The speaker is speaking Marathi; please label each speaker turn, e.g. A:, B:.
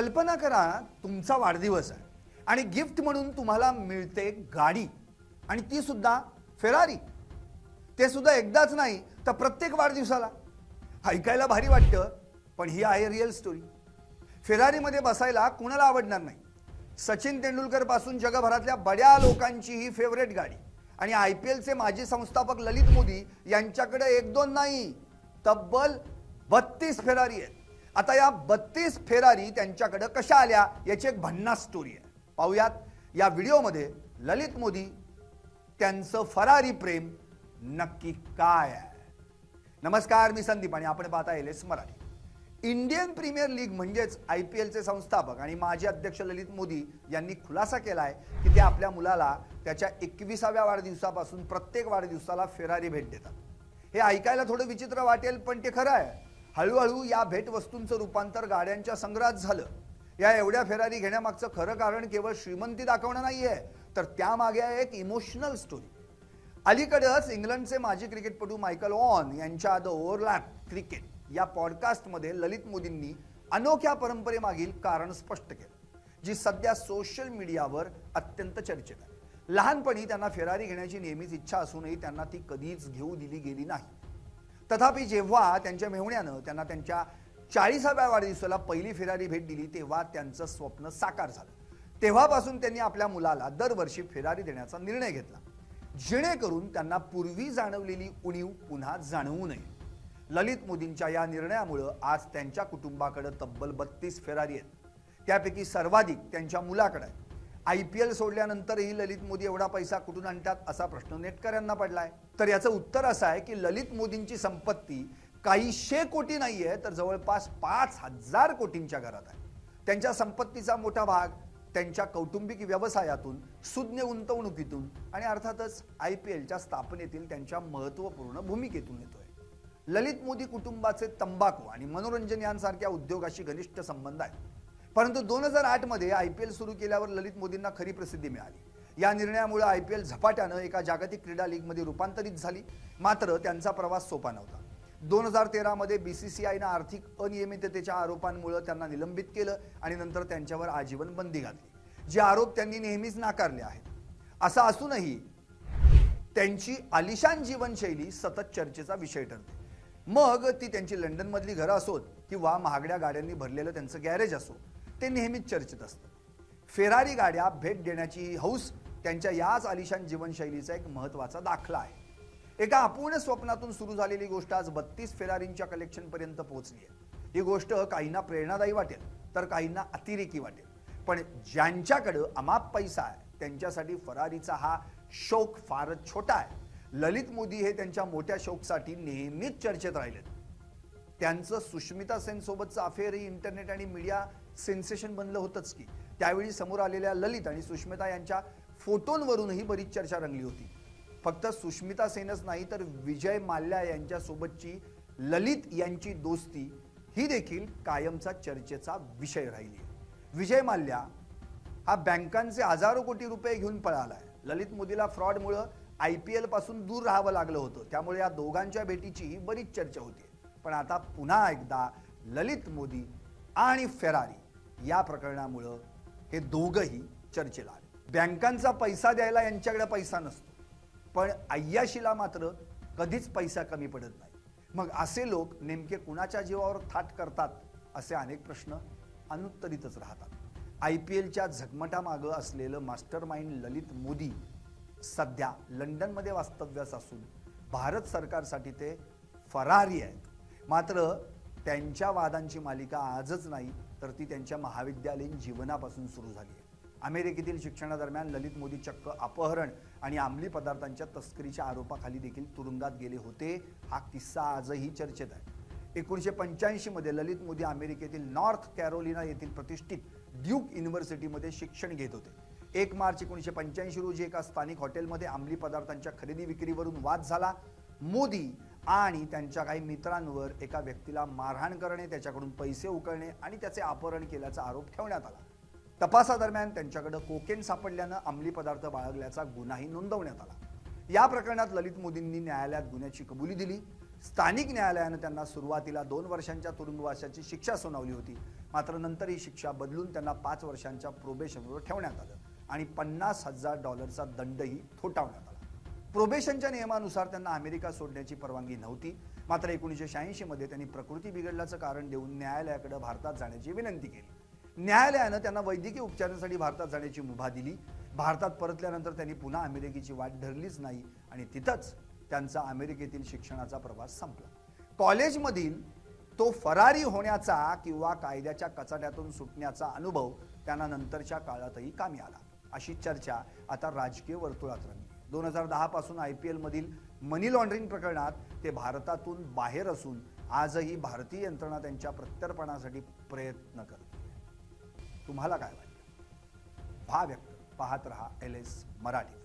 A: कल्पना करा तुमचा वाढदिवस आहे आणि गिफ्ट म्हणून तुम्हाला मिळते गाडी आणि ती सुद्धा फेरारी. ते सुद्धा एकदाच नाही तर प्रत्येक वाढदिवसाला. ऐकायला भारी वाटतं पण ही आहे रिअल स्टोरी. फेरारीमध्ये बसायला कुणाला आवडणार नाही. सचिन तेंडुलकर पासून जगभरातल्या बड्या लोकांची ही फेवरेट गाडी. आणि IPLचे माजी संस्थापक ललित मोदी यांच्याकडे एक दोन नाही तब्बल 32 फेरारी आहेत. आता या 32 फेरारी त्यांच्याकडे कशा आल्या याची एक भन्नाट स्टोरी आहे. पाहूयात या व्हिडिओमध्ये ललित मोदी त्यांचं फरारी प्रेम नक्की काय आहे. नमस्कार, मी संदीप आणि आपण पाहता LS Marathi. Indian premier league म्हणजेच IPLचे संस्थापक आणि माजी अध्यक्ष ललित मोदी यांनी खुलासा केला आहे की ते आपल्या मुलाला त्याच्या 21व्या वाढदिवसापासून प्रत्येक वाढदिवसाला फेरारी भेट देतात. हे ऐकायला थोडं विचित्र वाटेल पण ते खरं आहे. हळूहळू या भेटवस्तूंचं रूपांतर गाड्यांच्या संग्रहात झालं. या एवढ्या फेरारी घेण्यामागचं खरं कारण केवळ श्रीमंती दाखवणं नाहीये तर त्यामागे आहे एक इमोशनल स्टोरी. अलीकडेच इंग्लंडचे माजी क्रिकेटपटू मायकल ऑन यांच्या द ओव्हरलॅप क्रिकेट या पॉडकास्टमध्ये ललित मोदींनी अनोख्या परंपरेमागील कारण स्पष्ट केलं, जी सध्या सोशल मीडियावर अत्यंत चर्चेत आहे. लहानपणी त्यांना फेरारी घेण्याची नेहमीच इच्छा असूनही त्यांना ती कधीच घेऊ दिली गेली नाही. तथापि जेव्हा त्यांच्या मेहुण्यानं त्यांना त्यांच्या 40व्या वाढदिवसाला पहिली फेरारी भेट दिली तेव्हा त्यांचं स्वप्न साकार झालं. तेव्हापासून त्यांनी आपल्या मुलाला दरवर्षी फेरारी देण्याचा निर्णय घेतला, जेणेकरून त्यांना पूर्वी जाणवलेली उणीव पुन्हा जाणवू नये. ललित मोदींच्या या निर्णयामुळे आज त्यांच्या कुटुंबाकडे तब्बल 32 फेरारी आहेत. त्यापैकी सर्वाधिक त्यांच्या मुलाकडे आहे. IPL सोडल्यानंतरही ललित मोदी एवढा पैसा कुठून आणतात असा प्रश्न नेटकऱ्यांना पडलाय. तर याचं उत्तर असं आहे की ललित मोदींची संपत्ती काही 100 कोटी नाहीये तर जवळपास 5000 कोटींच्या घरात आहे. त्यांच्या संपत्तीचा मोठा भाग त्यांच्या कौटुंबिक व्यवसायातून, सुज्ञ गुंतवणुकीतून आणि अर्थातच IPLच्या स्थापनेतील त्यांच्या महत्त्वपूर्ण भूमिकेतून येतोय. ललित मोदी कुटुंबाचे तंबाखू आणि मनोरंजन यांसारख्या उद्योगाशी घनिष्ठ संबंध आहेत. परंतु 2008 मध्ये IPL सुरू केल्यावर ललित मोदींना खरी प्रसिद्धी मिळाली. या निर्णयामुळे IPL झपाट्यानं एका जागतिक क्रीडा लीगमध्ये रूपांतरित झाली. मात्र त्यांचा प्रवास सोपा नव्हता. 2013 मध्ये BCCIनं आर्थिक अनियमिततेच्या आरोपांमुळे त्यांना निलंबित केलं आणि नंतर त्यांच्यावर आजीवन बंदी घातली, जे आरोप त्यांनी नेहमीच नाकारले आहेत. असं असूनही त्यांची आलिशान जीवनशैली सतत चर्चेचा विषय ठरते. मग ती त्यांची लंडनमधली घरं असोत किंवा महागड्या गाड्यांनी भरलेलं त्यांचं गॅरेज असो, ते नेहमीच चर्चेत असतं. फेरारी गाड्या भेट देण्याची हौस त्यांच्या याच आलिशान जीवनशैलीचा एक महत्त्वाचा दाखला आहे. एका अपूर्ण स्वप्नातून सुरू झालेली गोष्ट आज 32 फेरारींच्या कलेक्शनपर्यंत पोहोचली आहे. ही गोष्ट काहींना प्रेरणादायी वाटेल तर काहींना अतिरेकी वाटेल, पण ज्यांच्याकडे अमाप पैसा आहे त्यांच्यासाठी फरारीचा हा शौक फारच छोटा आहे. ललित मोदी हे त्यांच्या मोठ्या शौकसाठी नेहमीच चर्चेत राहिलेत. त्यांचं सुष्मिता सेन सोबतचं अफेअरही इंटरनेट आणि मीडिया सेन्सेशन बनलं होतंच की. त्यावेळी समोर आलेल्या ललित आणि सुष्मिता यांच्या फोटोंवरूनही बरीच चर्चा रंगली होती. फक्त सुष्मिता सेनच नाही तर विजय माल्या यांच्यासोबतची ललित यांची दोस्ती ही देखील कायमचा चर्चेचा विषय राहिली. विजय माल्या हा बँकांचे हजारो कोटी रुपये घेऊन पळालाय. ललित मोदीला फ्रॉडमुळे IPL पासून दूर राहावं लागलं होतं, त्यामुळे या दोघांच्या भेटीची बरीच चर्चा होती. पण आता पुन्हा एकदा ललित मोदी आणि फेरारी या प्रकरणामुळे हे दोघंही चर्चेला आले. बँकांचा पैसा द्यायला यांच्याकडे पैसा नसतो, पण अय्याशीला मात्र कधीच पैसा कमी पडत नाही. मग असे लोक नेमके कुणाच्या जीवावर थाट करतात असे अनेक प्रश्न अनुत्तरितच राहतात. IPLच्या झगमटामागं असलेलं मास्टरमाइंड ललित मोदी सध्या लंडनमध्ये वास्तव्यास असून भारत सरकारसाठी ते फरारी आहेत. मात्र त्यांच्या वादांची मालिका आजच नाही तर ती त्यांच्या महाविद्यालयीन जीवनापासून सुरू झाली आहे. अमेरिकेतील शिक्षणादरम्यान ललित मोदी चक्क अपहरण आणि अंमली पदार्थांच्या तस्करीच्या आरोपाखाली देखील तुरुंगात गेले होते. हा किस्सा आजही चर्चेत आहे. 1985 मध्ये ललित मोदी अमेरिकेतील नॉर्थ कॅरोलिना येथील प्रतिष्ठित ड्यूक युनिव्हर्सिटीमध्ये शिक्षण घेत होते. 1 मार्च 1985 रोजी एका स्थानिक हॉटेलमध्ये अंमली पदार्थांच्या खरेदी विक्रीवरून वाद झाला. मोदी आणि त्यांच्या काही मित्रांवर एका व्यक्तीला मारहाण करणे, त्याच्याकडून पैसे उकळणे आणि त्याचे अपहरण केल्याचा आरोप ठेवण्यात आला. तपासादरम्यान त्यांच्याकडे कोकेन सापडल्यानं अंमली पदार्थ बाळगल्याचा गुन्हाही नोंदवण्यात आला. या प्रकरणात ललित मोदींनी न्यायालयात गुन्ह्याची कबुली दिली. स्थानिक न्यायालयानं त्यांना सुरुवातीला 2 वर्षांच्या तुरुंगवासाची शिक्षा सुनावली होती. मात्र नंतर ही शिक्षा बदलून त्यांना 5 वर्षांच्या प्रोबेशनवर ठेवण्यात आलं आणि $50,000 दंडही ठोठावण्यात आला. प्रोबेशनच्या नियमानुसार त्यांना अमेरिका सोडण्याची परवानगी नव्हती. मात्र 1986 मध्ये त्यांनी प्रकृती बिघडल्याचं कारण देऊन न्यायालयाकडे भारतात जाण्याची विनंती केली. न्यायालयानं त्यांना वैद्यकीय उपचारांसाठी भारतात जाण्याची मुभा दिली. भारतात परतल्यानंतर त्यांनी पुन्हा अमेरिकेची वाट धरलीच नाही आणि तिथंच त्यांचा अमेरिकेतील शिक्षणाचा प्रवास संपला. कॉलेजमधील तो फरारी होण्याचा किंवा कायद्याच्या कचाट्यातून सुटण्याचा अनुभव त्यांना नंतरच्या काळातही कामी आला. अशी चर्चा आता राजकीय वर्तुळात रंगली. 2010 पासून IPL मधील मनी लॉन्ड्रिंग प्रकरणात ते भारतातून बाहेर असून आजही भारतीय यंत्रणा त्यांच्या प्रत्यर्पणासाठी प्रयत्न करते. तुम्हाला काय वाटतं? भाव व्यक्त पाहत रहा LS मराठी.